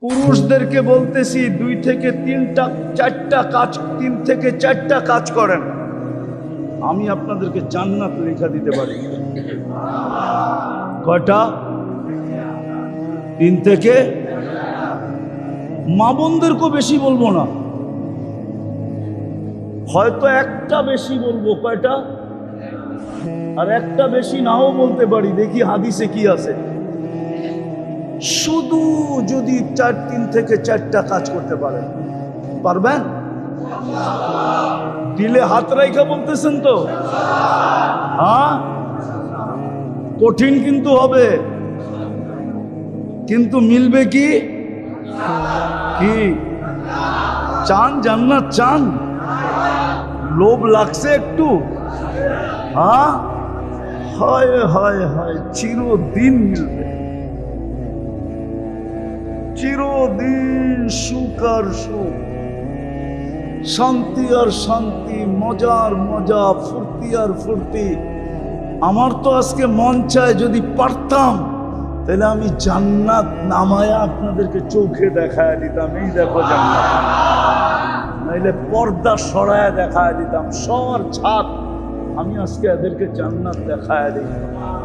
পুরুষদেরকে বলতেছি 2 থেকে 3টা 4টা কাজ, 3 থেকে 4টা কাজ করেন, আমি আপনাদেরকে জান্নাত লেখা দিতে পারি। কয়টা? 3 থেকে। মা বোনদেরকেও বেশি বলবো না, হয়তো একটা বেশি বলবো। কয়টা? আর একটা বেশি নাও বলতে পারি, দেখি হাদিসে কি আছে। শুধু যদি 3 থেকে 4টা কাজ করতে পারেন, পারবেন? দিলে হাত রাইখা বলতেছেন তো? হ্যাঁ, কঠিন কিন্তু হবে, কিন্তু মিলবে কি? কি চান? জান্নাত চান? লোভ লাগছে একটু? হ্যাঁ, হয় হয় হয়, চিরদিন মিলবে, চিরদিন সুখ আর সুখ, শান্তি আর শান্তি, মজার মজা, ফুর্তি আর ফুর্তি। আমার তো আজকে মন চায় যদি পারতাম তাহলে আমি জান্নাত নামায়া আপনাদেরকে চোখে দেখায় দিতাম, এই দেখো জান্নাত। নাইলে পর্দা সরায় দেখায় দিতাম, সর ছাদ, আমি আজকে এদেরকে জান্নাত দেখায় দিই।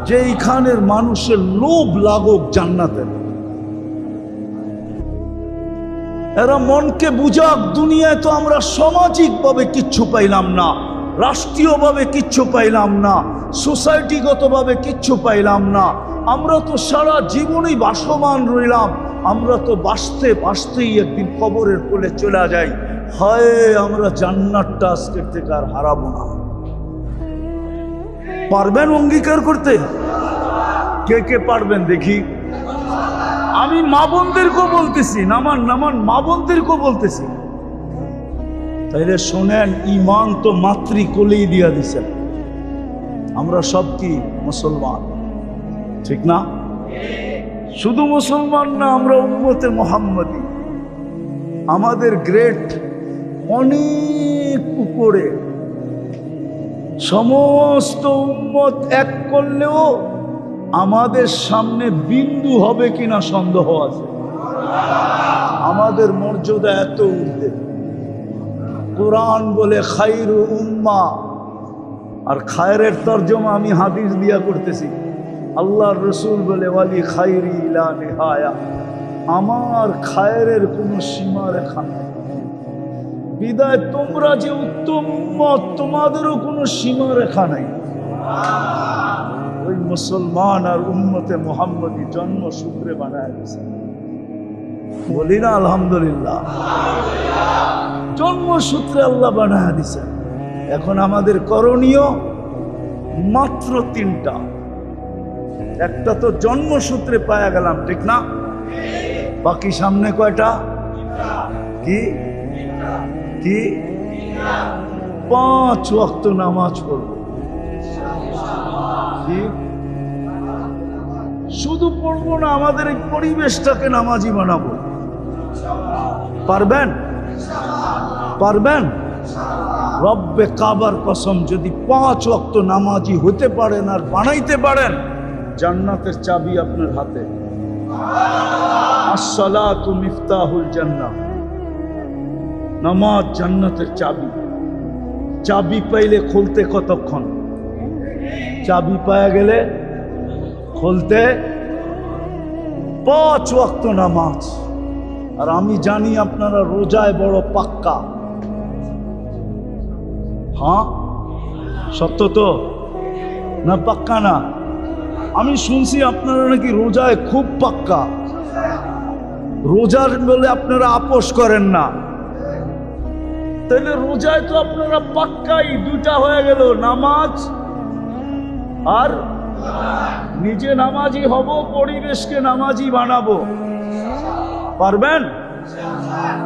যেইখানের মানুষের লোভ লাগুক জান্নাতের, এরা মনকে বুঝাক। দুনিয়ায় তো আমরা সামাজিকভাবে কিচ্ছু পাইলাম না, রাষ্ট্রীয়ভাবে কিচ্ছু পাইলাম না, সোসাইটিগতভাবে কিচ্ছু পাইলাম না। আমরা তো সারা জীবনই বাসমান রইলাম, আমরা তো বাঁচতে বাঁচতেই একদিন কবরের কোলে চলে যাই। হয় আমরা জান্নাতটা আজকের থেকে আর হারাবো না। পারবেন অঙ্গীকার করতে? কে কে পারবেন দেখি? আমি মা বোনদেরকেও বলতেছি, নামান নামান, মা বোনদেরকেও বলতেছি। তাইলে শোনেন, ইমান তো মাতৃকোলেই দিয়া দিছেন। আমরা সব কি মুসলমান, ঠিক না? শুধু মুসলমান না, আমরা উম্মতে মুহাম্মদী। আমাদের গ্রেড অনেক উপরে। সমস্ত উম্মত এক করলেও আমাদের সামনে বিন্দু হবে কিনা সন্দেহ আছে। আমাদের মর্যাদা এত ঊর্ধ্বে। কোরআন বলে খায়রু উম্মা, আর খায়রের তর্জমা আমি হাদিস দিয়া করতেছি। আল্লাহর রসুল বলে ওয়ালি খায়রি ইলা নিহায়া, আমার খায়রের কোনো সীমা রেখা নেই। বিদায় তোমরা যে উত্তম উম্মত, তোমাদেরও কোনো সীমা রেখা নাই। ওই মুসলমান আর উম্মতে মুহাম্মদী জন্মসূত্রে বানায় দিয়েছে। বলি না আলহামদুলিল্লাহ? জন্মসূত্রে আল্লাহ বানায় দিয়েছে। এখন আমাদের করণীয় মাত্র 3টা। একটা তো জন্মসূত্রে পায়া গেলাম, ঠিক না? বাকি সামনে কয়টা? কি কি? 5 ওয়াক্ত নামাজ পড়ব। শুধু পড়বো না, আমাদের এই পরিবেশটাকে নামাজি বানাবো। পারবেন? পারবেন? রব্বে কাবার কসম, যদি 5 ওয়াক্ত নামাজি হতে পারেন আর বানাইতে পারেন, জান্নাতের চাবি আপনার হাতে। আসসালাতু মিফতাহুল জান্নাহ, নামাজ জান্নাতের চাবি। চাবি পাইলে খুলতে কতক্ষণ? চাবি পাওয়া গেলে খুলতে 5 ওয়াক্ত নামাজ। আর আমি জানি আপনারা রোজায় বড় পাক্কা। হ্যাঁ, সত্য তো না? পাক্কা না? আমি শুনছি আপনারা নাকি রোজায় খুব পাক্কা। রোজার বলে আপনারা আপোষ করেন না, তাহলে রোজায় তো আপনারা পাক্কাই। 2টা হয়ে গেল, নামাজ আর নিজে নামাজি হব, পরিবেশকে নামাজি বানাবো। পারবেন?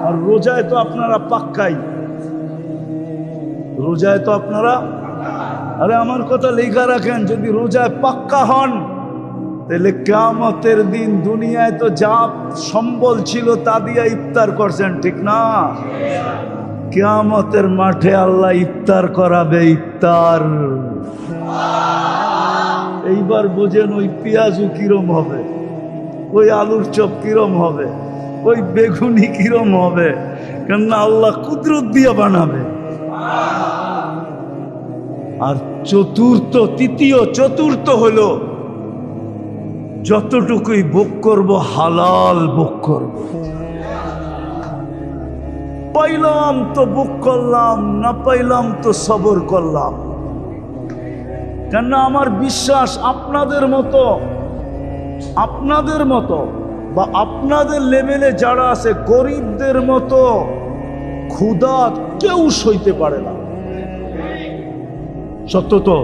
আর রোজায় তো আপনারা পাক্কাই। রোজায় তো আপনারা, আরে আমার কথা লেখা রাখেন, যদি রোজায় পাক্কা হন তাহলে কিয়ামতের দিন দুনিয়ায় তো যা সম্বল ছিল তা দিয়ে ইফতার করছেন, ঠিক না? কিয়ামতের মাঠে আল্লাহ ইফতার করাবে, ইফতার। এইবার বোঝেন ওই পেঁয়াজু কিরম হবে, ওই আলুর চপ কিরম হবে, ওই বেগুনি কিরম হবে, কেননা আল্লাহ কুদরত দিয়ে বানাবে। আর তৃতীয় চতুর্থ হলো যতটুকুই ভোগ করব হালাল ভোগ করব। পাইলাম তো ভোগ করলাম, না পাইলাম তো সবর করলাম। কেননা আমার বিশ্বাস আপনাদের মতো বা আপনাদের লেভেলে যারা আছে গরিবদের মতো ক্ষুধা কেউ সইতে পারে না। সত্য তো,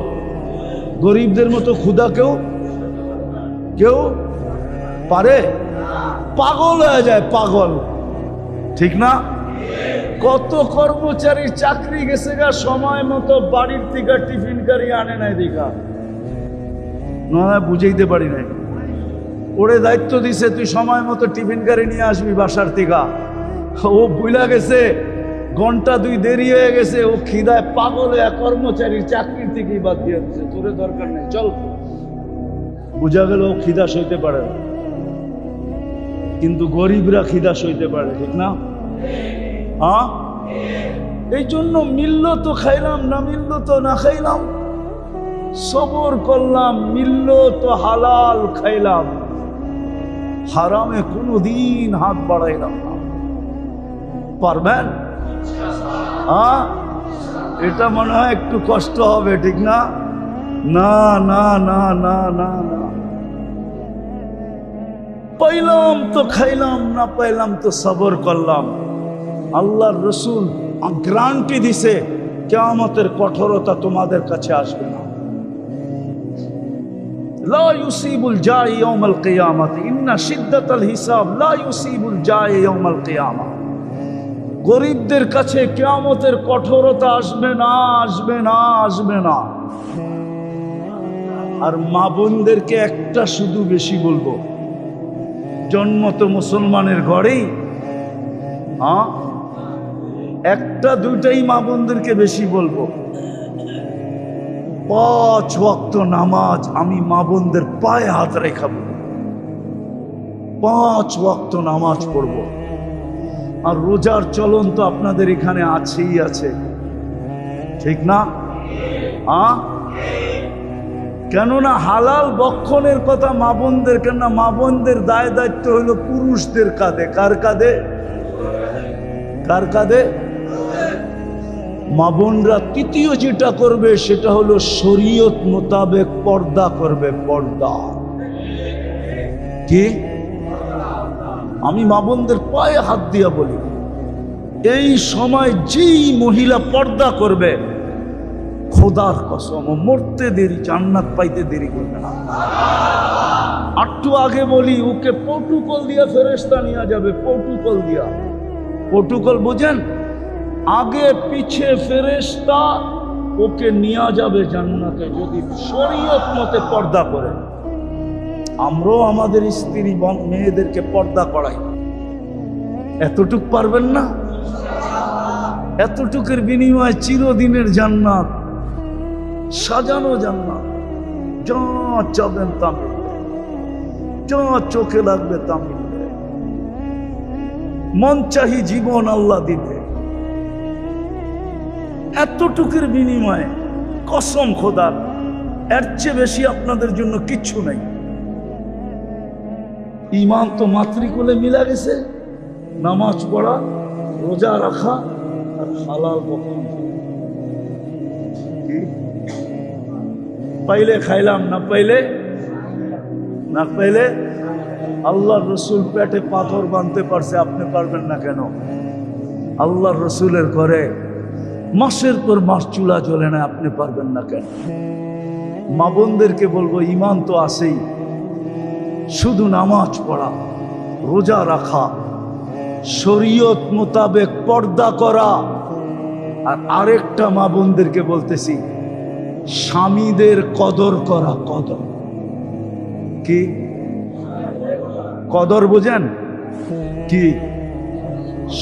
গরিবদের মতো ক্ষুধা কেউ পারে? পাগল হয়ে যায়, পাগল, ঠিক না? কত কর্মচারী চাকরি গেছে গা সময় মতো বাড়ির থেকে টিফিন কারি আনে নাই দেখা, না বুঝাইতে পারি নাই। ওরে দায়িত্ব দিছে তুই সময় মতো টিফিন কারি নিয়ে আসবি বাসার থেকে, ও ভুলা গেছে, ঘন্টা 2 দেরি হয়ে গেছে, ও খিদায় পাগল হয়ে কর্মচারীর চাকরির থেকেই বাদ দিয়ে দিচ্ছে, তোরে দরকার নেই চল। বোঝা গেল ও খিদা সইতে পারে না, কিন্তু গরিবরা খিদা সইতে পারে, ঠিক না? হ্যাঁ, এই জন্য মিলল তো খাইলাম, না মিলল তো না খাইলাম, সবর করলাম, মিলল তো হালাল খাইলাম, হারামে কোনোদিন হাত বাড়াইলাম না। পারবেন? হ্যাঁ, এটা মনে হয় একটু কষ্ট হবে, ঠিক না? না না না না না না, পাইলাম তো খাইলাম, না পাইলাম তো সবর করলাম। আল্লাহর রসুল গ্যারান্টি দিছে কিয়ামতের কঠোরতা তোমাদের কাছে আসবে না। লা ইউসিবুল জাই ইয়াউমাল কিয়ামাত ইন্না শিদ্দাতাল হিসাব লা ইউসিবুল জাই ইয়াউমাল কিয়ামা। গরিবদের কাছে কিয়ামতের কঠোরতা আসবে না, আসবে না, আসবে না। আর মা বোনদেরকে একটা শুধু বেশি বলবো, জন্ম তো মুসলমানের ঘরেই, হ্যাঁ, একটা দুইটাই মা বোনদেরকে বেশি বলবো। 5 ওয়াক্ত নামাজ আমি মা বোনদের পায়ে হাত রেখাবো, 5 ওয়াক্ত নামাজ পড়বো। আর রোজার চলন তো আপনাদের এখানে আছেই আছে, ঠিক না? হ্যাঁ, কেননা হালাল বক্ষণের কথা মা বোনদের, কেননা মা বোনদের দায় দায়িত্ব হলো পুরুষদের কাঁধে। কার কাঁধে? কার কাঁধে? মা বোনরা তৃতীয় যেটা করবে সেটা হলো শরীয়ত মোতাবেক পর্দা করবে। পর্দা কি? আমি মা বোনদের পায়ে হাত দিয়া বলি, এই সময় যেই মহিলা পর্দা করবে, খোদার কসম ও মরতে দেরি, জান্নাত পাইতে দেরি করবে না। একটু আগে বলি, ওকে প্রটোকল দিয়া ফেরেশতা নিয়ে যাবে, প্রটোকল দিয়া। প্রটোকল বুঝেন? আগে পিছে ফেরেশতা ওকে নিয়ে যাবে জান্নাতে, যদি শরীয়ত মতে পর্দা করে। আমরাও আমাদের স্ত্রী মেয়েদেরকে পর্দা করাই, এতটুক পারবেন না? এতটুকের বিনিময়ে চিরদিনের জান্নাত, সাজানো জান্নাত, যা চাবেন তা মিলবে, যা চোখে লাগবে তা মিলবে, মন চাহি জীবন আল্লাহ দিবে। এতটুকুর বিনিময়ে কসম খোদার, এর চেয়ে বেশি আপনাদের জন্য কিচ্ছু নাই। ঈমান তো মাতৃকুলে মিলা গেছে, নামাজ পড়া, রোজা রাখা আর হালাল বকন। পাইলে খাইলাম, না পাইলে না পাইলে। আল্লাহর রসুল পেটে পাথর বাঁধতে পারছে, আপনি পারবেন না কেন? আল্লাহর রসুলের ঘরে মাসের পর মাস চুলা জ্বলে না, আপনি পারবেন না কেন? মা বোনদেরকে বলবো, ঈমান তো আছেই, শুধু নামাজ পড়া, রোজা রাখা, শরীয়ত মোতাবেক পর্দা করা। আর আরেকটা মা বোনদেরকে বলতেছি, স্বামীদের কদর করা। কদর কি? কদর বোঝেন কি?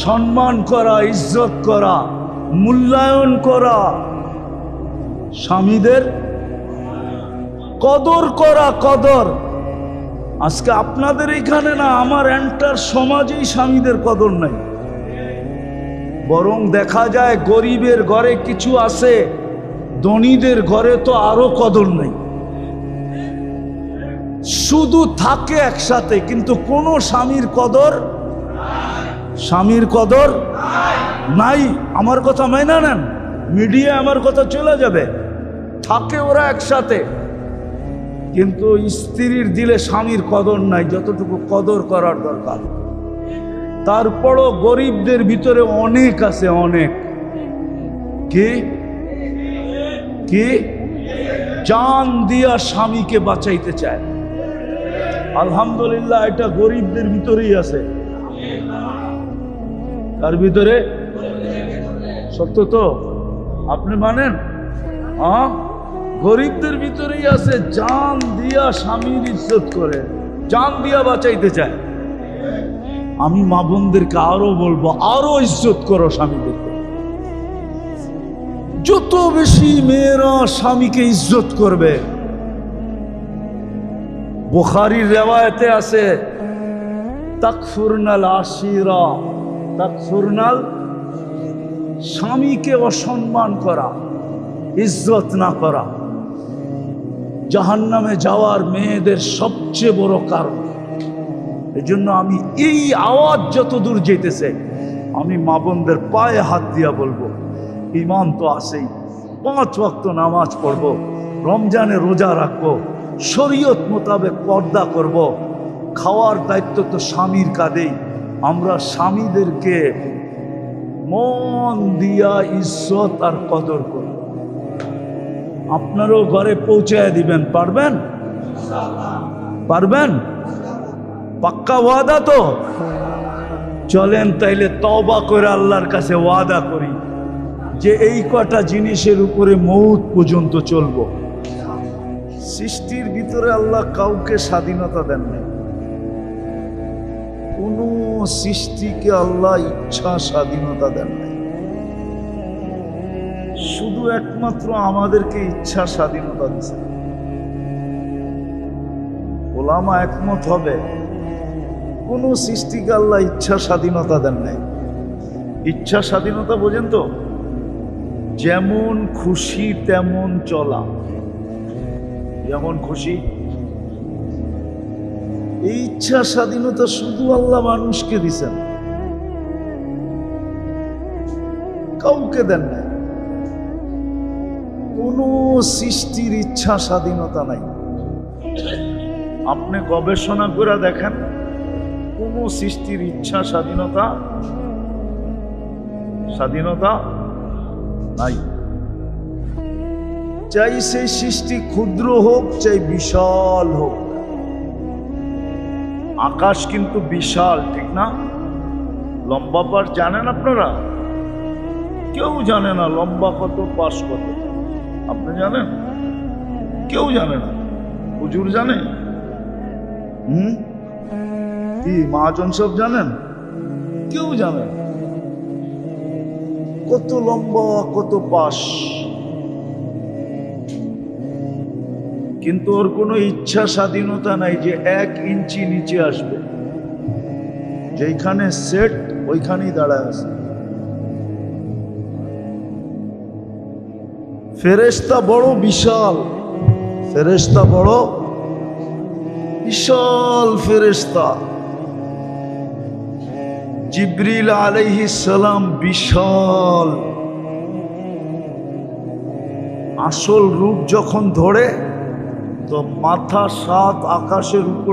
সম্মান করা, ইজ্জত করা, মূল্যায়ন করা, স্বামীদের কদর করা। কদর আজকে আপনাদের এইখানে না, আমার এন্টার সমাজেই স্বামীদের কদর নাই। বরং দেখা যায় গরিবের ঘরে কিছু আছে, ধনীদের ঘরে তো আরো কদর নেই। শুধু থাকে একসাথে, কিন্তু কোনো স্বামীর কদর নাই। আমার কথা মাইনা নেন, মিডিয়া আমার কথা চলে যাবে। থাকে ওরা একসাথে, কিন্তু স্ত্রীর দিলে স্বামীর কদর নাই যতটুকু কদর করার দরকার। তারপরও গরিবদের ভিতরে অনেক আছে, অনেক কি জান দিয়া স্বামীকে বাঁচাইতে চায়। আলহামদুলিল্লাহ, এটা গরিবদের ভিতরেই আছে। তার ভিতরে সত্য তো আপনি মানেন? গরিবদের ভিতরেই আছে, জান দিয়া স্বামীর ইজ্জত করে, জান দিয়া বাঁচাইতে চায়। আমি মা বোনদেরকে আরো বলবো, আরো ইজ্জত করো স্বামীদেরকে। যত বেশি মেয়েরা স্বামীকে ইজ্জত করবে, বুখারীর রিওয়ায়াতে আছে, তাকফুরনাল আশিরা, তাকফুরনাল, স্বামীকে অসম্মান করা, ইজ্জত না করা জাহান্নামে যাওয়ার মেয়েদের সবচেয়ে বড় কারণ। এই জন্য আমি এই আওয়াজ যত দূর যেতেছে, আমি মা বোনদের পায়ে হাত দিয়া বলবো, ঈমান তো আছেই, 5 ওয়াক্ত নামাজ পড়বো, রমজানে রোজা রাখবো, শরীয়ত মোতাবেক পর্দা করব, খাওয়ার দায়িত্ব তো স্বামীর কাঁধেই। আমরা স্বামীদেরকে মন দিয়া ইজ্জত আর কদর করব। আপনারও ঘরে পৌঁছায় দিবেন, পারবেন? পাক্কা ওয়াদা তো? চলেন তাইলে তওবা করে আল্লাহর কাছে ওয়াদা করি যে এই কটা জিনিসের উপরে মৌত পর্যন্ত চলবো। সৃষ্টির ভিতরে আল্লাহ কাউকে স্বাধীনতা দেন নাই। কোন সৃষ্টিকে আল্লাহ ইচ্ছা স্বাধীনতা দেন নাই। শুধু একমাত্র আমাদেরকে ইচ্ছা স্বাধীনতা দিয়েছে। ওলামা একমত হবে, কোন সৃষ্টিকে আল্লাহ ইচ্ছা স্বাধীনতা দেন নাই। ইচ্ছা স্বাধীনতা বোঝেন তো? যেমন খুশি তেমন চলা, যেমন খুশি। এই ইচ্ছা স্বাধীনতা শুধু আল্লাহ মানুষকে দিছেন, কাউকে দেন নাই। কোন সৃষ্টির ইচ্ছা স্বাধীনতা নাই। আপনি গবেষণা করে দেখেন, কোন সৃষ্টির ইচ্ছা স্বাধীনতা নাই। চাই সেই সৃষ্টি ক্ষুদ্র হোক, চাই বিশাল হোক। আকাশ কিন্তু বিশাল, ঠিক না? লম্বা পাশ জানেন আপনারা? কেউ জানে না লম্বা কত, পাশ কত। আপনি জানেন? কেউ জানে না। হুজুর জানে? কি মহাজন সব জানেন? কেউ জানে না কত লম্বা কত পাশ। কিন্তু ওর কোনো ইচ্ছা স্বাধীনতা নাই যে 1 ইঞ্চি নিচে আসবে। যেখানে সেট ওইখানেই দাঁড়ায় আছে। ফেরেশতা বড় বিশাল, ফেরেশতা বড় বিশাল ফেরেশতা। জিবরিল আলাইহিস সালাম বিশাল। আসল রূপ যখন ধরে তো মাথা 7 আকাশের উপর।